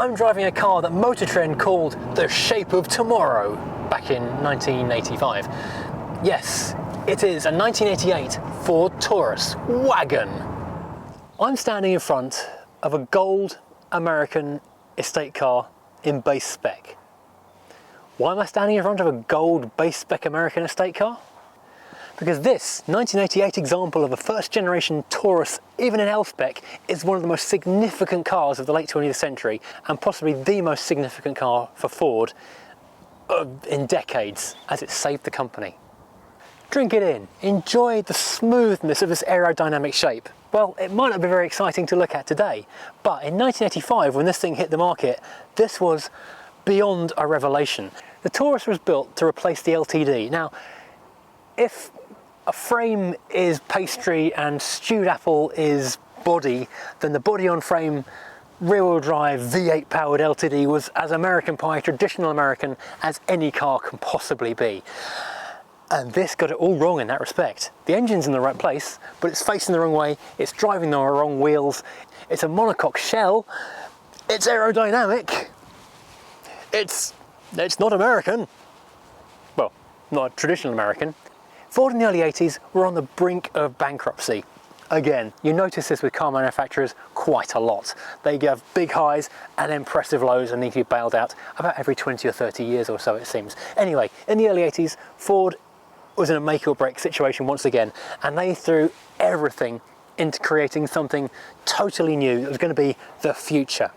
I'm driving a car that Motor Trend called the shape of tomorrow back in 1985. Yes, it is a 1988 Ford Taurus Wagon. I'm standing in front of a gold American estate car in base spec. Why am I standing in front of a gold base spec American estate car? Because this 1988 example of a first generation Taurus, even in L-spec, is one of the most significant cars of the late 20th century and possibly the most significant car for Ford in decades, as it saved the company. Drink it in, enjoy the smoothness of this aerodynamic shape. Well, it might not be very exciting to look at today, but in 1985, when this thing hit the market, this was beyond a revelation. The Taurus was built to replace the LTD. Now, if a frame is pastry and stewed apple is body, then the body on frame rear-wheel drive V8 powered LTD was as American pie, traditional American as any car can possibly be. And this got it all wrong in that respect. The engine's in the right place, but it's facing the wrong way, it's driving the wrong wheels, it's a monocoque shell, it's aerodynamic, it's not American. Well, not traditional American. Ford in the early 80s were on the brink of bankruptcy. Again, you notice this with car manufacturers quite a lot. They have big highs and impressive lows and need to be bailed out about every 20 or 30 years or so, it seems. Anyway, in the early 80s, Ford was in a make or break situation once again, and they threw everything into creating something totally new that was going to be the future.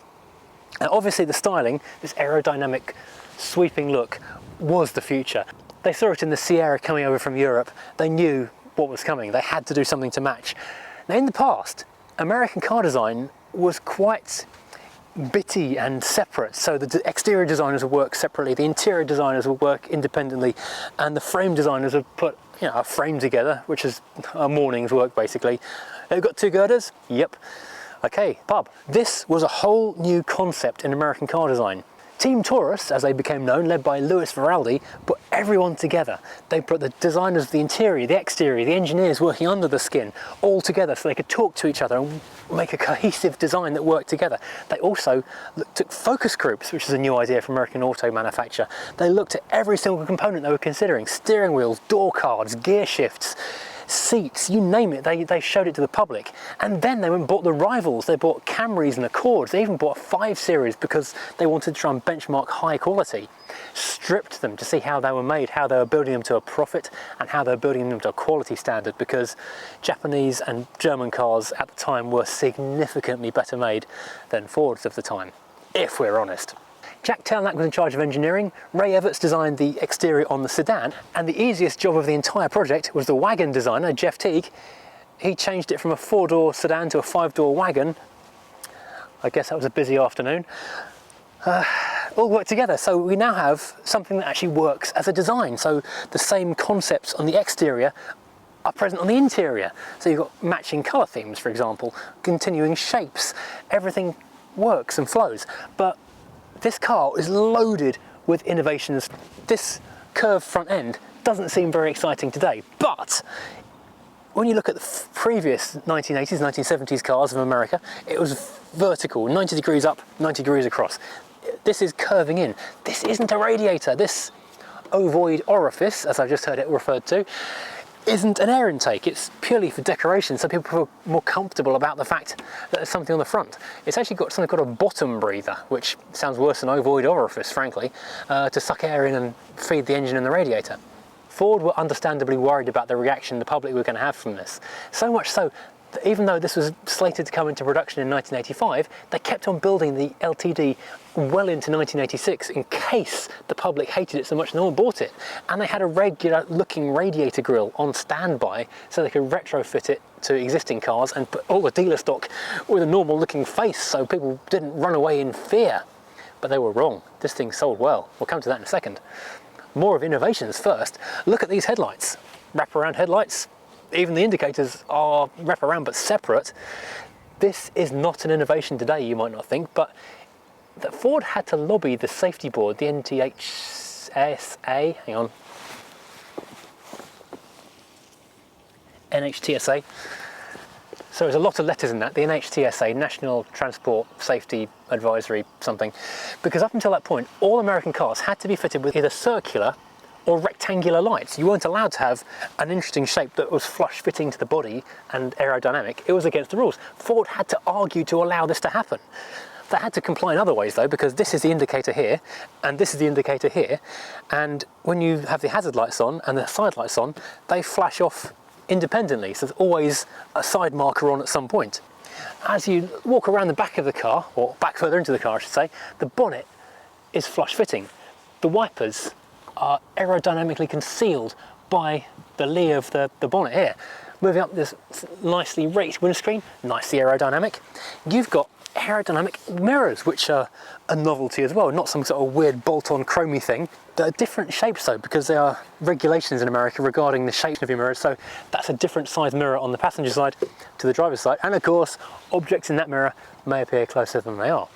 Now, obviously the styling, this aerodynamic sweeping look, was the future. They saw it in the Sierra coming over from Europe. They knew what was coming. They had to do something to match. Now, in the past, American car design was quite bitty and separate. So the exterior designers would work separately, the interior designers would work independently, and the frame designers would put a frame together, which is a morning's work basically. They've got two girders? Yep. Okay, pub. This was a whole new concept in American car design. Team Taurus, as they became known, led by Louis Varaldi, put everyone together. They put the designers of the interior, the exterior, the engineers working under the skin, all together so they could talk to each other and make a cohesive design that worked together. They also took focus groups, which is a new idea for American auto manufacture. They looked at every single component they were considering: steering wheels, door cards, gear shifts, seats, you name it, they showed it to the public. And then they went and bought the rivals. They bought Camrys and Accords. They even bought a 5 Series because they wanted to try and benchmark high quality. Stripped them to see how they were made, how they were building them to a profit, and how they were building them to a quality standard, because Japanese and German cars at the time were significantly better made than Fords of the time, if we're honest. Jack Telnack was in charge of engineering, Ray Everts designed the exterior on the sedan, and the easiest job of the entire project was the Wagon designer, Jeff Teague. He changed it from a 4-door sedan to a 5-door Wagon. I guess that was a busy afternoon. All worked together, so we now have something that actually works as a design. So the same concepts on the exterior are present on the interior. So you've got matching colour themes, for example, continuing shapes, everything works and flows. But this car is loaded with innovations. This curved front end doesn't seem very exciting today, but when you look at the previous 1980s, 1970s cars of America, it was vertical, 90 degrees up, 90 degrees across. This is curving in. This isn't a radiator. This ovoid orifice, as I've just heard it referred to, isn't an air intake. It's purely for decoration, so people feel more comfortable about the fact that there's something on the front. It's actually got something called a bottom breather, which sounds worse than ovoid orifice, frankly, to suck air in and feed the engine and the radiator. Ford were understandably worried about the reaction the public were going to have from this. So much so that even though this was slated to come into production in 1985, they kept on building the LTD well into 1986 in case the public hated it so much no one bought it. And they had a regular looking radiator grille on standby so they could retrofit it to existing cars and put all the dealer stock with a normal looking face so people didn't run away in fear. But they were wrong. This thing sold well. We'll come to that in a second. More of innovations first. Look at these headlights. Wraparound headlights. Even the indicators are wraparound but separate. This is not an innovation today, you might not think, but that Ford had to lobby the safety board, the NHTSA, So there's a lot of letters in that, the NHTSA, National Transport Safety Advisory something, because up until that point, all American cars had to be fitted with either circular or rectangular lights. You weren't allowed to have an interesting shape that was flush fitting to the body and aerodynamic. It was against the rules. Ford had to argue to allow this to happen. They had to comply in other ways though, because this is the indicator here, and this is the indicator here, and when you have the hazard lights on and the side lights on, they flash off independently, so there's always a side marker on at some point. As you walk around the back of the car, or back further into the car I should say, the bonnet is flush fitting. The wipers are aerodynamically concealed by the lee of the bonnet here. Moving up this nicely raked windscreen, nicely aerodynamic. You've got aerodynamic mirrors, which are a novelty as well, not some sort of weird bolt-on chromey thing. They're different shapes though, because there are regulations in America regarding the shape of your mirrors, so that's a different size mirror on the passenger side to the driver's side, and of course objects in that mirror may appear closer than they are.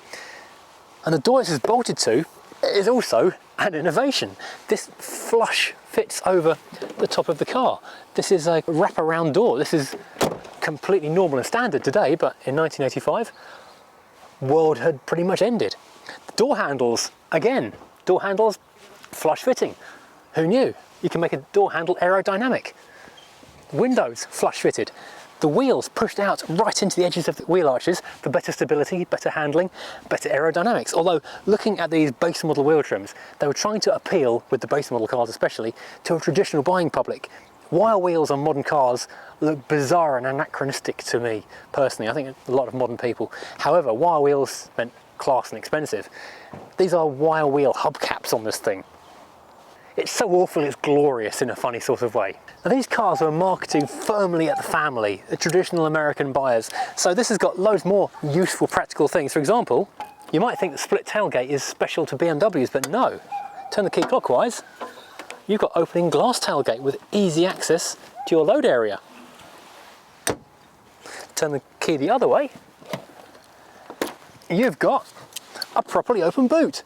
And the door this is bolted to is also an innovation. This flush fits over the top of the car. This is a wraparound door. This is completely normal and standard today, but in 1985 world had pretty much ended. The door handles, again, door handles flush fitting. Who knew? You can make a door handle aerodynamic. Windows flush fitted. The wheels pushed out right into the edges of the wheel arches for better stability, better handling, better aerodynamics. Although looking at these base model wheel trims, they were trying to appeal, with the base model cars especially, to a traditional buying public. Wire wheels on modern cars look bizarre and anachronistic to me personally. I think a lot of modern people. However, wire wheels meant class and expensive. These are wire wheel hubcaps on this thing. It's so awful it's glorious in a funny sort of way. Now these cars were marketing firmly at the family, the traditional American buyers. So this has got loads more useful practical things. For example, you might think the split tailgate is special to BMWs, but no. Turn the key clockwise. You've got opening glass tailgate with easy access to your load area. Turn the key the other way. You've got a properly open boot.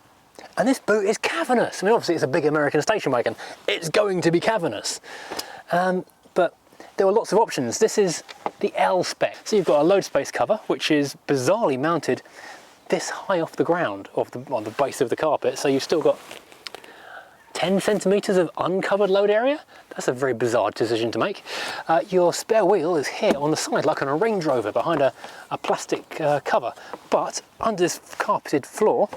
And this boot is cavernous. I mean, obviously it's a big American station wagon. It's going to be cavernous. But there were lots of options. This is the L spec. So you've got a load space cover, which is bizarrely mounted this high off the ground, on the base of the carpet. So you've still got 10 centimeters of uncovered load area. That's a very bizarre decision to make. Your spare wheel is here on the side, like on a Range Rover, behind a plastic cover. But under this carpeted floor,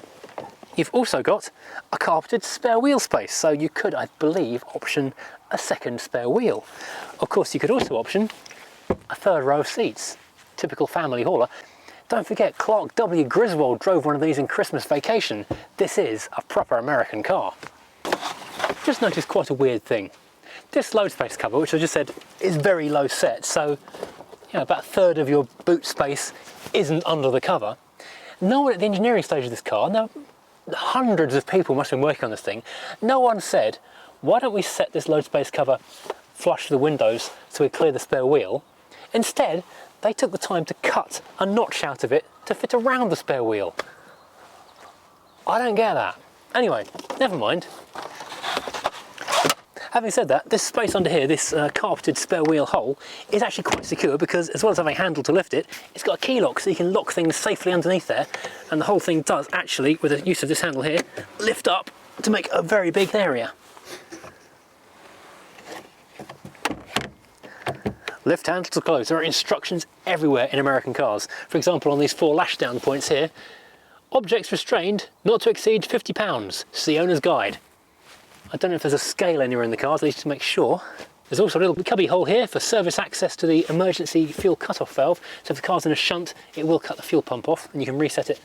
you've also got a carpeted spare wheel space. So you could, I believe, option a second spare wheel. Of course, you could also option a third row of seats. Typical family hauler. Don't forget, Clark W. Griswold drove one of these in Christmas Vacation. This is a proper American car. Just noticed quite a weird thing. This load space cover, which I just said is very low set, so about a third of your boot space isn't under the cover. No one at the engineering stage of this car, now hundreds of people must have been working on this thing, no one said, why don't we set this load space cover flush to the windows so we clear the spare wheel? Instead, they took the time to cut a notch out of it to fit around the spare wheel. I don't get that. Anyway, never mind. Having said that, this space under here, this carpeted spare wheel hole, is actually quite secure because as well as having a handle to lift it, it's got a key lock so you can lock things safely underneath there, and the whole thing does actually, with the use of this handle here, lift up to make a very big area. Lift handle to close. There are instructions everywhere in American cars. For example, on these 4 lash down points here, objects restrained not to exceed 50 pounds. See owner's guide. I don't know if there's a scale anywhere in the cars, I need to make sure. There's also a little cubby hole here for service access to the emergency fuel cut-off valve. So if the car's in a shunt, it will cut the fuel pump off and you can reset it.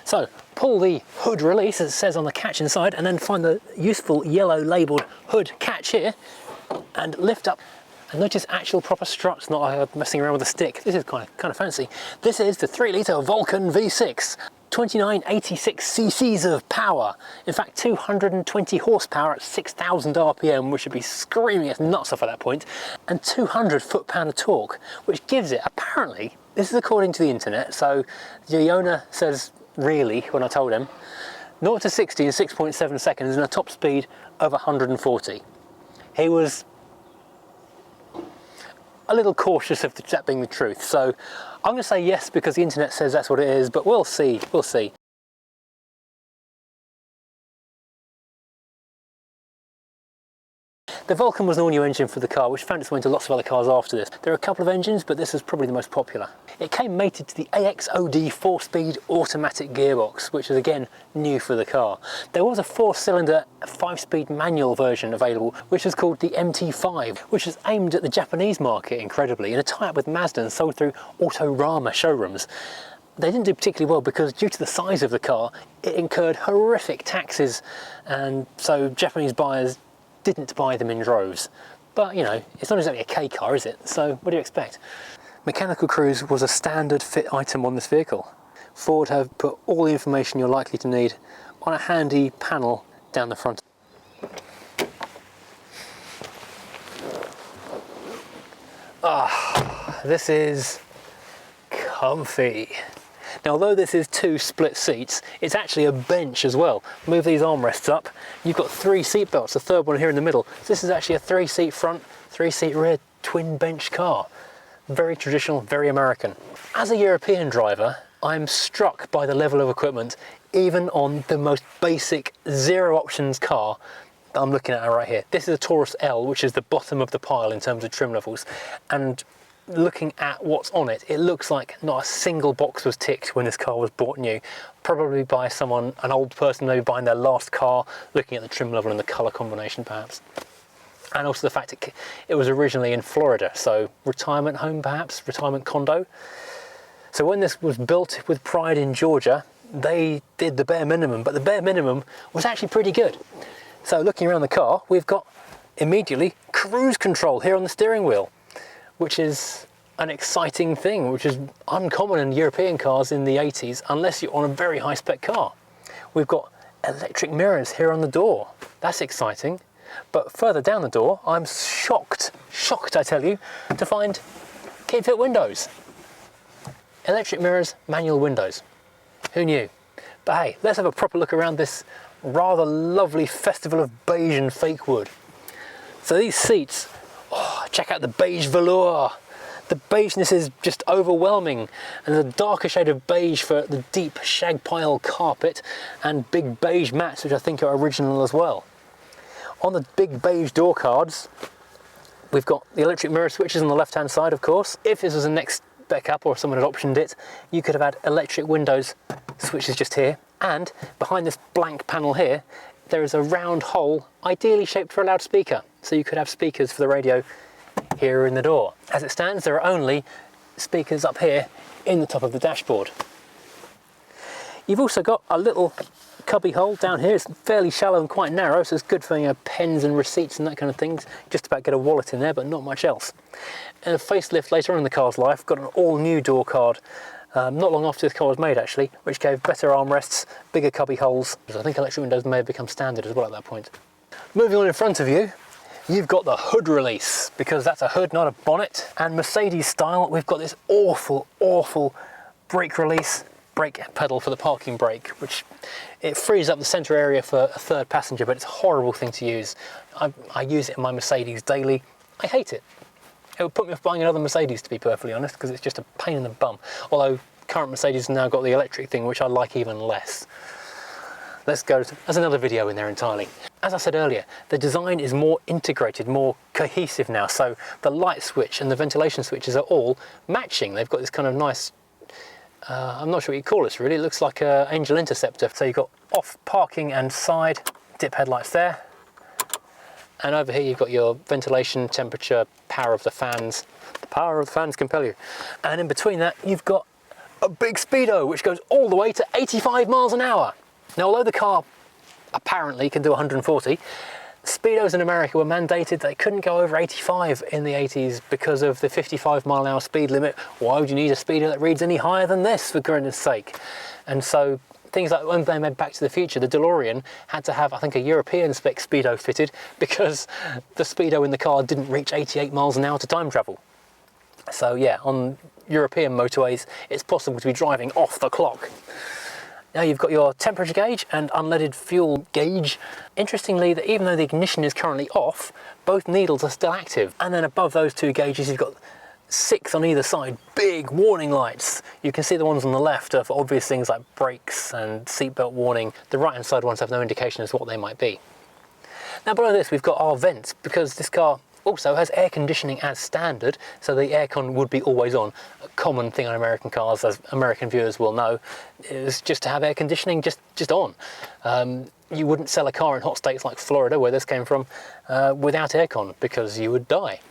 So pull the hood release, as it says on the catch inside, and then find the useful yellow labelled hood catch here and lift up. And notice actual proper struts, not messing around with a stick. This is kind of fancy. This is the 3-litre Vulcan V6. 2986 cc's of power. In fact, 220 horsepower at 6,000 RPM, which should be screaming its nuts off at that point, and 200 foot-pound of torque, which gives it, apparently, this is according to the internet, so the owner says, really, when I told him, 0 to 60 in 6.7 seconds and a top speed of 140. He was a little cautious of that being the truth. So I'm going to say yes because the internet says that's what it is, but we'll see, we'll see. The Vulcan was an all-new engine for the car, which found its way into lots of other cars after this. There are a couple of engines, but this is probably the most popular. It came mated to the AXOD 4-speed automatic gearbox, which is again new for the car. There was a 4-cylinder 5-speed manual version available, which is called the MT5, which is aimed at the Japanese market, incredibly, in a tie-up with Mazda and sold through Autorama showrooms. They didn't do particularly well because due to the size of the car, it incurred horrific taxes, and so Japanese buyers didn't buy them in droves. But you know, it's not exactly a K car, is it? So what do you expect? Mechanical cruise was a standard fit item on this vehicle. Ford have put all the information you're likely to need on a handy panel down the front. Ah, this is comfy. Now, although this is 2 split seats, it's actually a bench as well. Move these armrests up, you've got 3 seat belts, the third one here in the middle. So this is actually a 3-seat front, 3-seat rear, twin bench car. Very traditional, very American. As a European driver, I'm struck by the level of equipment, even on the most basic zero options car that I'm looking at right here. This is a Taurus L, which is the bottom of the pile in terms of trim levels. And looking at what's on it, it looks like not a single box was ticked when this car was bought new. Probably by someone, an old person maybe buying their last car, looking at the trim level and the colour combination perhaps. And also the fact it was originally in Florida, so retirement home perhaps, retirement condo. So when this was built with pride in Georgia, they did the bare minimum, but the bare minimum was actually pretty good. So looking around the car, we've got immediately cruise control here on the steering wheel, which is an exciting thing, which is uncommon in European cars in the 80s, unless you're on a very high-spec car. We've got electric mirrors here on the door. That's exciting. But further down the door, I'm shocked I tell you, to find kit fit windows. Electric mirrors, manual windows. Who knew? But hey, let's have a proper look around this rather lovely festival of beige and fake wood. So these seats, oh, check out the beige velour. The beigeness is just overwhelming, and the darker shade of beige for the deep shag pile carpet and big beige mats, which I think are original as well. On the big beige door cards, we've got the electric mirror switches on the left hand side, of course. If this was a next spec up or someone had optioned it, you could have had electric windows switches just here, and behind this blank panel here there is a round hole ideally shaped for a loudspeaker, so you could have speakers for the radio here in the door. As it stands, there are only speakers up here in the top of the dashboard. You've also got a little cubby hole down here. It's fairly shallow and quite narrow, so it's good for, you know, pens and receipts and that kind of things. Just about get a wallet in there, but not much else. And a facelift later on in the car's life, got an all-new door card, not long after this car was made actually, which gave better armrests, bigger cubby holes. I think electric windows may have become standard as well at that point. Moving on in front of you, you've got the hood release, because that's a hood, not a bonnet. And Mercedes style, we've got this awful brake release, brake pedal for the parking brake, which it frees up the centre area for a third passenger, but it's a horrible thing to use. I use it in my Mercedes daily. I hate it. It would put me off buying another Mercedes, to be perfectly honest, because it's just a pain in the bum. Although current Mercedes have now got the electric thing, which I like even less. Let's go, there's another video in there entirely. As I said earlier, the design is more integrated, more cohesive now, so the light switch and the ventilation switches are all matching. They've got this kind of nice, I'm not sure what you call this really, it looks like an Angel Interceptor. So you've got off, parking and side, dip headlights there. And over here you've got your ventilation, temperature, power of the fans. The power of the fans compel you. And in between that, you've got a big Speedo, which goes all the way to 85 miles an hour. Now, although the car apparently can do 140, Speedos in America were mandated they couldn't go over 85 in the 80s because of the 55 mile an hour speed limit. Why would you need a Speedo that reads any higher than this, for goodness sake? And so things like when they made Back to the Future, the DeLorean had to have, I think, a European spec Speedo fitted because the Speedo in the car didn't reach 88 miles an hour to time travel. So yeah, on European motorways, it's possible to be driving off the clock. Now you've got your temperature gauge and unleaded fuel gauge. Interestingly, that even though the ignition is currently off, both needles are still active. And then above those two gauges, you've got 6 on either side, big warning lights. You can see the ones on the left are for obvious things like brakes and seatbelt warning. The right hand side ones have no indication as to what they might be. Now below this we've got our vents, because this car also has air conditioning as standard, so the aircon would be always on. A common thing on American cars, as American viewers will know, is just to have air conditioning just on. You wouldn't sell a car in hot states like Florida, where this came from, without aircon, because you would die.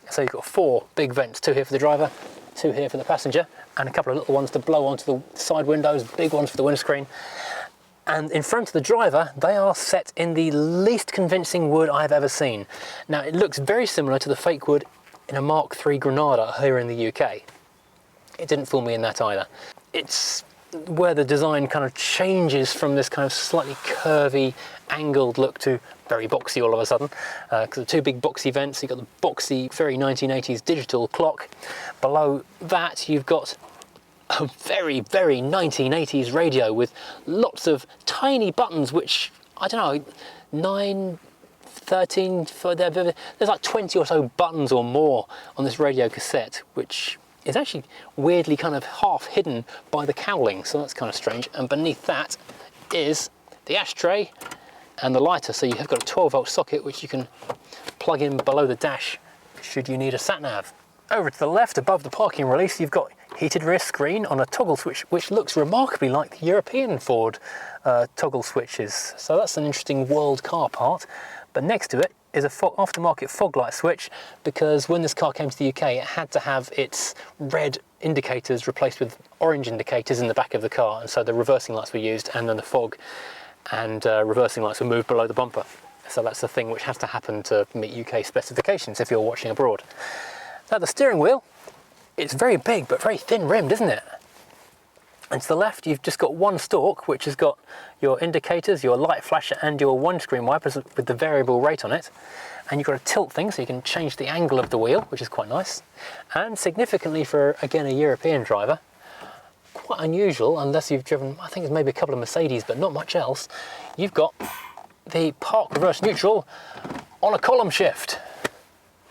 So you've got 4 big vents, 2 here for the driver, 2 here for the passenger, and a couple of little ones to blow onto the side windows, big ones for the windscreen. And in front of the driver, they are set in the least convincing wood I've ever seen. Now, it looks very similar to the fake wood in a Mark III Granada here in the UK. It didn't fool me in that either. It's where the design kind of changes from this kind of slightly curvy, angled look to very boxy all of a sudden. Because the 2 big boxy vents, you've got the boxy, very 1980s digital clock. Below that, you've got a very, very 1980s radio with lots of tiny buttons, which, I don't know, 9, 13, there's like 20 or so buttons or more on this radio cassette, which is actually weirdly kind of half hidden by the cowling, so that's kind of strange. And beneath that is the ashtray and the lighter, so you have got a 12-volt socket which you can plug in below the dash should you need a sat-nav. Over to the left, above the parking release, you've got heated rear screen on a toggle switch, which looks remarkably like the European Ford toggle switches. So that's an interesting world car part. But next to it is a aftermarket fog light switch, because when this car came to the UK, it had to have its red indicators replaced with orange indicators in the back of the car. And so the reversing lights were used, and then the fog and reversing lights were moved below the bumper. So that's the thing which has to happen to meet UK specifications if you're watching abroad. Now the steering wheel, it's very big but very thin rimmed, isn't it? And to the left you've just got one stalk which has got your indicators, your light flasher and your windscreen wipers with the variable rate on it. And you've got a tilt thing so you can change the angle of the wheel, which is quite nice. And significantly for, again, a European driver, quite unusual unless you've driven, I think it's maybe a couple of Mercedes but not much else, you've got the park reverse neutral on a column shift.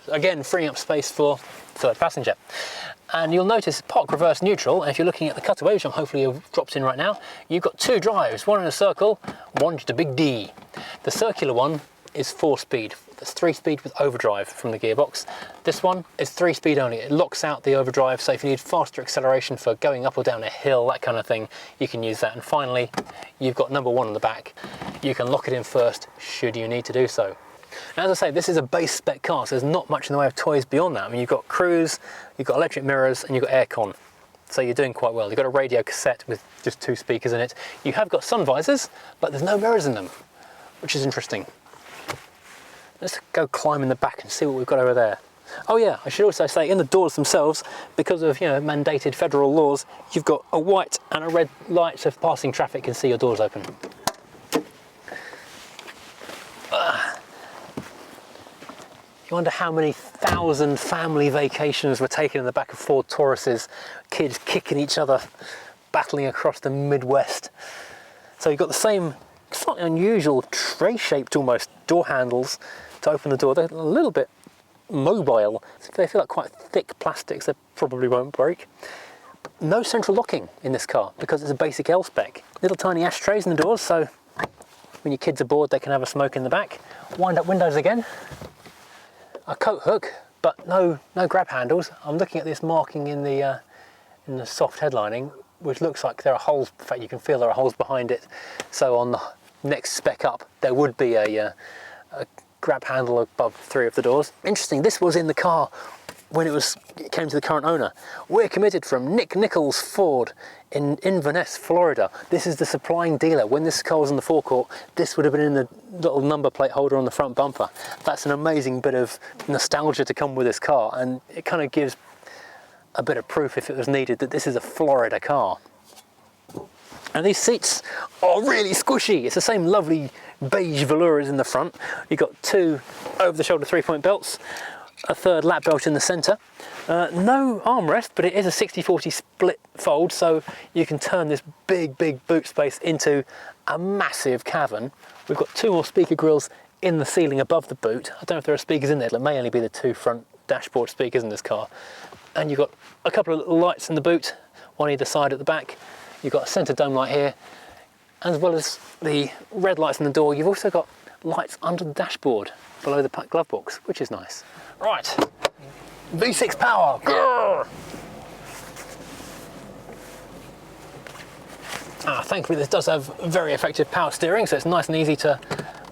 Again, freeing up space for third passenger. And you'll notice park reverse neutral, and if you're looking at the cutaway, which I'm hopefully have dropped in right now, you've got 2 drives, one in a circle, one just a big D. The circular one is 4-speed. That's 3-speed with overdrive from the gearbox. This one is 3-speed only. It locks out the overdrive, so if you need faster acceleration for going up or down a hill, that kind of thing, you can use that. And finally, you've got number 1 on the back. You can lock it in first, should you need to do so. Now, as I say, this is a base spec car, so there's not much in the way of toys beyond that. I mean, you've got cruise, you've got electric mirrors, and you've got aircon. So you're doing quite well. You've got a radio cassette with just 2 speakers in it. You have got sun visors, but there's no mirrors in them, which is interesting. Let's go climb in the back and see what we've got over there. Oh yeah, I should also say, in the doors themselves, because of, you know, mandated federal laws, you've got a white and a red light, so if passing traffic can see your doors open. You wonder how many thousand family vacations were taken in the back of Ford Tauruses, kids kicking each other, battling across the Midwest. So you've got the same slightly unusual tray-shaped almost door handles to open the door. They're a little bit mobile. They feel like quite thick plastics, they probably won't break. No central locking in this car because it's a basic L spec. Little tiny ashtrays in the doors, so when your kids are bored they can have a smoke in the back. Wind up windows again. A coat hook, but no grab handles. I'm looking at this marking in the soft headlining, which looks like there are holes. In fact, you can feel there are holes behind it. So on the next spec up, there would be a grab handle above 3 of the doors. Interesting, this was in the car when it came to the current owner. We're committed from Nick Nichols Ford in Inverness, Florida. This is the supplying dealer. When this car was in the forecourt, this would have been in the little number plate holder on the front bumper. That's an amazing bit of nostalgia to come with this car, and it kind of gives a bit of proof, if it was needed, that this is a Florida car. And these seats are really squishy. It's the same lovely beige velour as in the front. You've got 2 over-the-shoulder 3-point belts, a 3rd lap belt in the centre. No armrest, but it is a 60-40 split fold, so you can turn this big boot space into a massive cavern. We've got 2 more speaker grills in the ceiling above the boot. I don't know if there are speakers in there. It may only be the 2 front dashboard speakers in this car. and you've got a couple of little lights in the boot on either side at the back. You've got a centre dome light here, as well as the red lights in the door. You've also got lights under the dashboard below the glove box, which is nice. Right, V6 power. Grrr. Thankfully this does have very effective power steering, so it's nice and easy to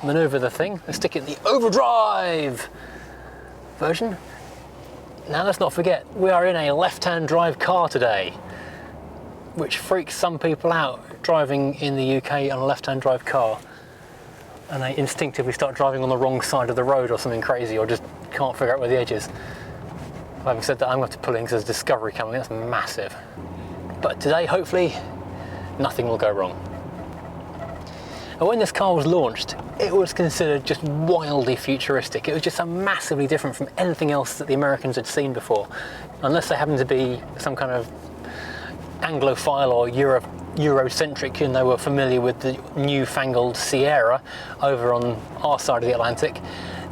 manoeuvre the thing. Let's stick it in the overdrive version. Now let's not forget, we are in a left-hand drive car today, which freaks some people out driving in the UK on a left-hand drive car, and they instinctively start driving on the wrong side of the road or something crazy, or just can't figure out where the edge is. Having said that, I'm going to have to pull in because there's a Discovery coming, that's massive. But today, hopefully, nothing will go wrong. And when this car was launched, it was considered just wildly futuristic. It was just so massively different from anything else that the Americans had seen before, unless they happened to be some kind of Anglophile or Eurocentric and they were familiar with the newfangled Sierra over on our side of the Atlantic.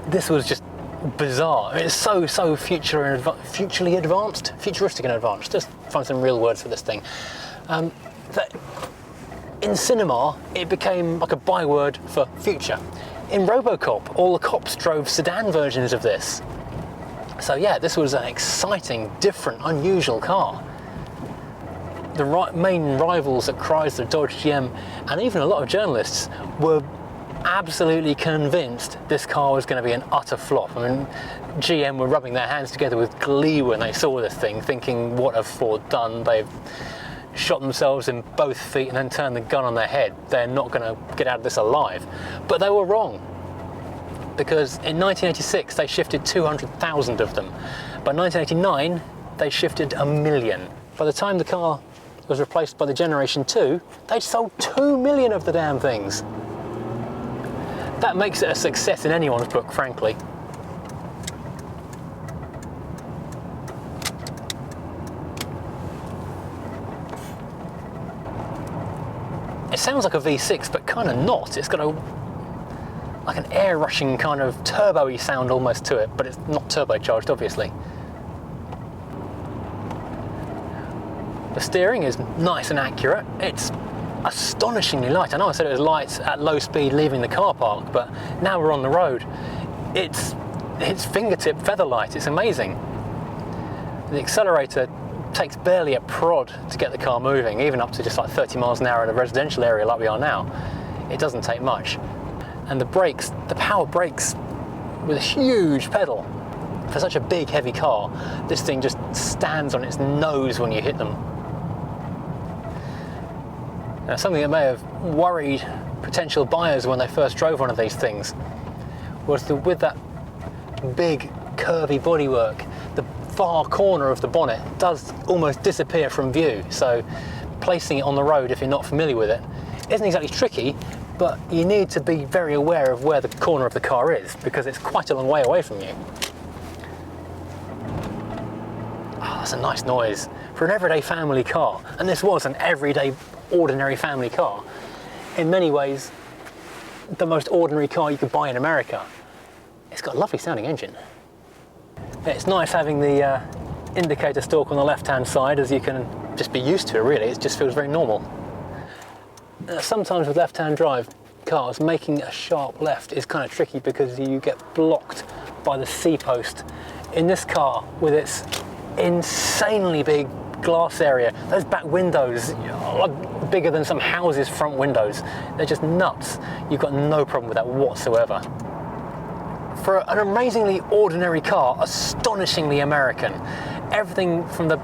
This was just bizarre. It's so futuristic and advanced. Just find some real words for this thing. That in cinema, it became like a byword for future. In RoboCop, all the cops drove sedan versions of this. So yeah, this was an exciting, different, unusual car. The main rivals at Chrysler, Dodge, GM, and even a lot of journalists were absolutely convinced this car was going to be an utter flop. I mean, GM were rubbing their hands together with glee when they saw this thing, thinking, what have Ford done? They've shot themselves in both feet and then turned the gun on their head. They're not going to get out of this alive. But they were wrong, because in 1986 they shifted 200,000 of them. By 1989 they shifted 1 million. By the time the car was replaced by the Generation 2, they'd sold 2 million of the damn things. That makes it a success in anyone's book, frankly. It sounds like a V6, but kind of not. It's got like an air rushing kind of turbo-y sound almost to it, but it's not turbocharged, obviously. The steering is nice and accurate. It's astonishingly light. I know I said it was light at low speed leaving the car park, but now we're on the road. It's fingertip feather light. It's amazing. The accelerator takes barely a prod to get the car moving, even up to just like 30 miles an hour in a residential area like we are now. It doesn't take much. And the brakes, the power brakes with a huge pedal. For such a big, heavy car, this thing just stands on its nose when you hit them. Now, something that may have worried potential buyers when they first drove one of these things was that with that big, curvy bodywork, the far corner of the bonnet does almost disappear from view. So placing it on the road, if you're not familiar with it, isn't exactly tricky, but you need to be very aware of where the corner of the car is, because it's quite a long way away from you. Oh, that's a nice noise for an everyday family car, and this was an everyday ordinary family car. In many ways, the most ordinary car you could buy in America. It's got a lovely sounding engine. It's nice having the indicator stalk on the left-hand side, as you can just be used to it, really. It just feels very normal. Sometimes with left-hand drive cars, making a sharp left is kind of tricky because you get blocked by the C-post. In this car, with its insanely big glass area, those back windows are bigger than some houses' front windows. They're just nuts. You've got no problem with that whatsoever. For an amazingly ordinary car, astonishingly American. Everything from the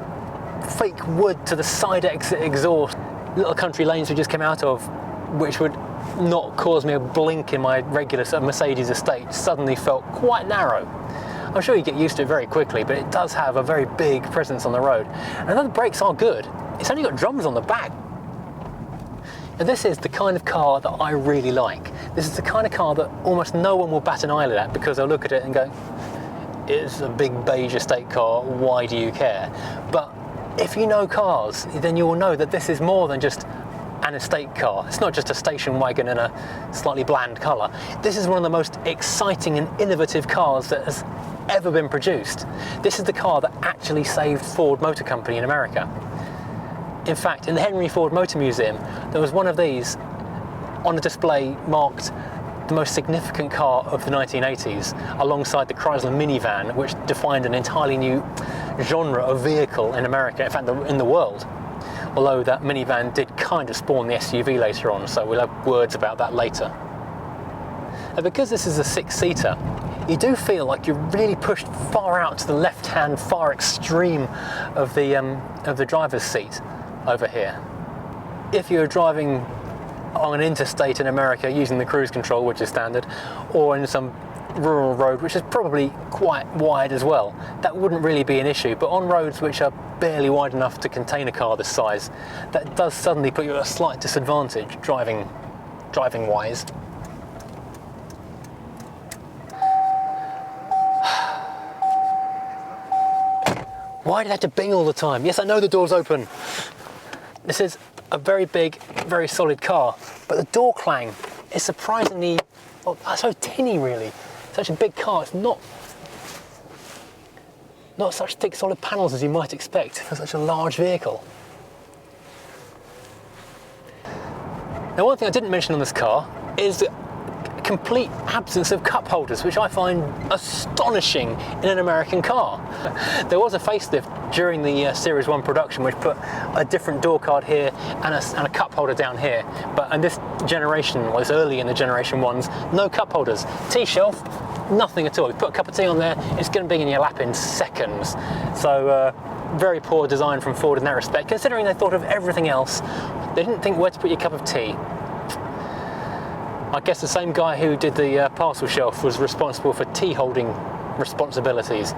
fake wood to the side exit exhaust, little country lanes we just came out of, which would not cause me a blink in my regular Mercedes estate, suddenly felt quite narrow. I'm sure you get used to it very quickly, but it does have a very big presence on the road. And though the brakes are good, it's only got drums on the back. Now, this is the kind of car that I really like. This is the kind of car that almost no one will bat an eyelid at, because they'll look at it and go, it's a big beige estate car, why do you care? But if you know cars, then you will know that this is more than just an estate car. It's not just a station wagon in a slightly bland colour. This is one of the most exciting and innovative cars that has ever been produced. This is the car that actually saved Ford Motor Company in America. In fact, in the Henry Ford Motor Museum, there was one of these on a display marked the most significant car of the 1980s, alongside the Chrysler minivan, which defined an entirely new genre of vehicle in America, in fact in the world. Although that minivan did kind of spawn the SUV later on, so we'll have words about that later. And because this is a six-seater, you do feel like you're really pushed far out to the left-hand, far extreme of the driver's seat over here. If you're driving on an interstate in America using the cruise control, which is standard, or in some rural road, which is probably quite wide as well, that wouldn't really be an issue. But on roads which are barely wide enough to contain a car this size, that does suddenly put you at a slight disadvantage driving wise. Why did it have to bing all the time? Yes, I know the door's open. This is a very big, very solid car, but the door clang is surprisingly, well, so tinny really. Such a big car, it's not such thick solid panels as you might expect for such a large vehicle. Now, one thing I didn't mention on this car is the complete absence of cup holders, which I find astonishing in an American car. There was a facelift during the Series 1 production which put a different door card here and a cup holder down here, but in this generation, well, it's early in the Generation 1s, no cup holders. Tea shelf, nothing at all. You put a cup of tea on there, it's going to be in your lap in seconds. So very poor design from Ford in that respect, considering they thought of everything else. They didn't think where to put your cup of tea. I guess the same guy who did the parcel shelf was responsible for tea holding responsibilities.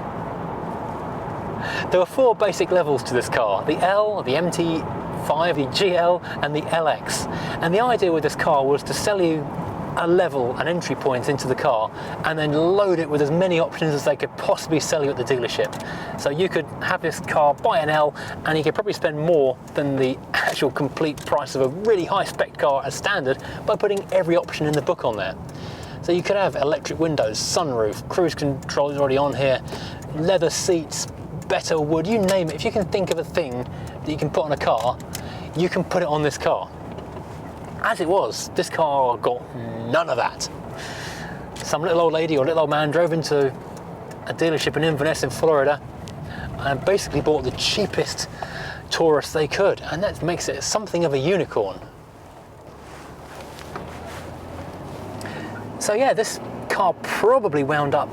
There were 4 basic levels to this car: the L, the MT5, the GL and the LX. And the idea with this car was to sell you a level, an entry point into the car, and then load it with as many options as they could possibly sell you at the dealership. So you could have this car, buy an L, and you could probably spend more than the actual complete price of a really high spec car as standard by putting every option in the book on there. So you could have electric windows, sunroof, cruise control is already on here, leather seats, better wood, you name it. If you can think of a thing that you can put on a car, you can put it on this car. As it was, this car got none of that. Some little old lady or little old man drove into a dealership in Inverness in Florida and basically bought the cheapest Taurus they could, and that makes it something of a unicorn. So yeah, this car probably wound up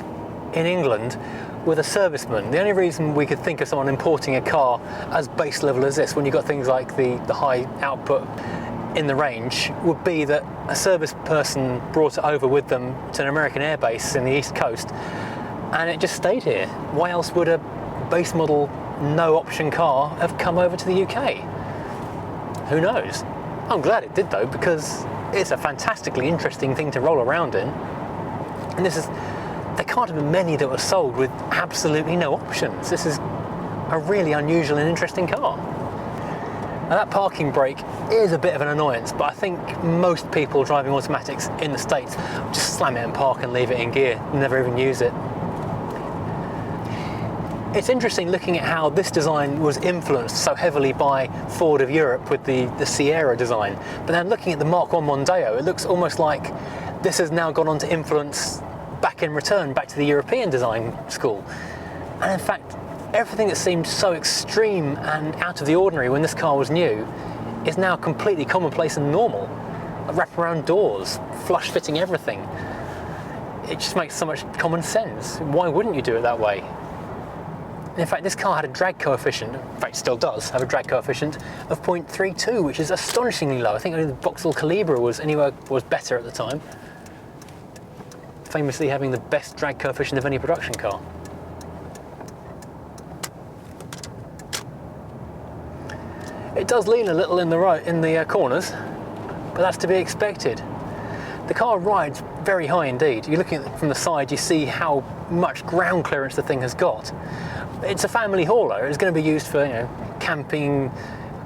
in England with a serviceman. The only reason we could think of someone importing a car as base level as this, when you've got things like the high output in the range, would be that a service person brought it over with them to an American airbase in the East Coast, and it just stayed here. Why else would a base model, no option car have come over to the UK? Who knows? I'm glad it did though, because it's a fantastically interesting thing to roll around in. And there can't have been many that were sold with absolutely no options. This is a really unusual and interesting car. Now, that parking brake is a bit of an annoyance, but I think most people driving automatics in the States just slam it and park and leave it in gear, never even use it. It's interesting looking at how this design was influenced so heavily by Ford of Europe with the Sierra design, but then looking at the Mark I Mondeo, it looks almost like this has now gone on to influence back in return, back to the European design school. And in fact, everything that seemed so extreme and out of the ordinary when this car was new is now completely commonplace and normal. Wraparound doors, flush fitting everything. It just makes so much common sense. Why wouldn't you do it that way? In fact, this car had a drag coefficient, in fact it still does have a drag coefficient of 0.32, which is astonishingly low. I think only the Vauxhall Calibra was better at the time, famously having the best drag coefficient of any production car. It does lean a little in the corners, but that's to be expected. The car rides very high indeed. You're looking at it from the side, you see how much ground clearance the thing has got. It's a family hauler. It's going to be used for, camping,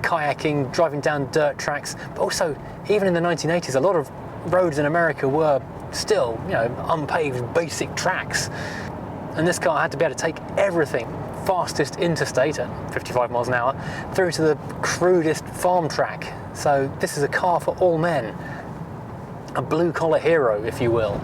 kayaking, driving down dirt tracks, but also even in the 1980s, a lot of roads in America were still, unpaved basic tracks. And this car had to be able to take everything fastest interstate at 55 miles an hour through to the crudest farm track. So this is a car for all men. A blue-collar hero, if you will.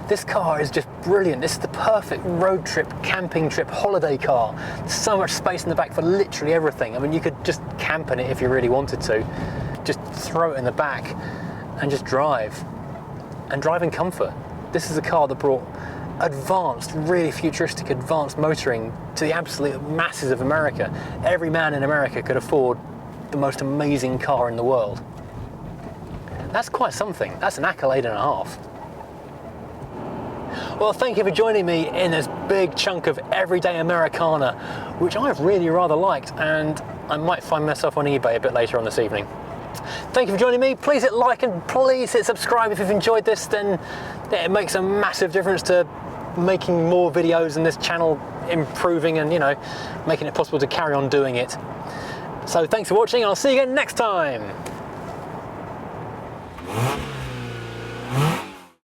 This car is just brilliant. This is the perfect road trip, camping trip, holiday car. There's so much space in the back for literally everything. I mean, you could just camp in it if you really wanted to. Just throw it in the back and just drive. And drive in comfort. This is a car that brought advanced, really futuristic, advanced motoring to the absolute masses of America. Every man in America could afford the most amazing car in the world. That's quite something. That's an accolade and a half. Well, thank you for joining me in this big chunk of everyday Americana, which I've really rather liked, and I might find myself on eBay a bit later on this evening. Thank you for joining me. Please hit like and please hit subscribe if you've enjoyed this. Then it makes a massive difference to making more videos and this channel improving and, you know, making it possible to carry on doing it. So thanks for watching, and I'll see you again next time.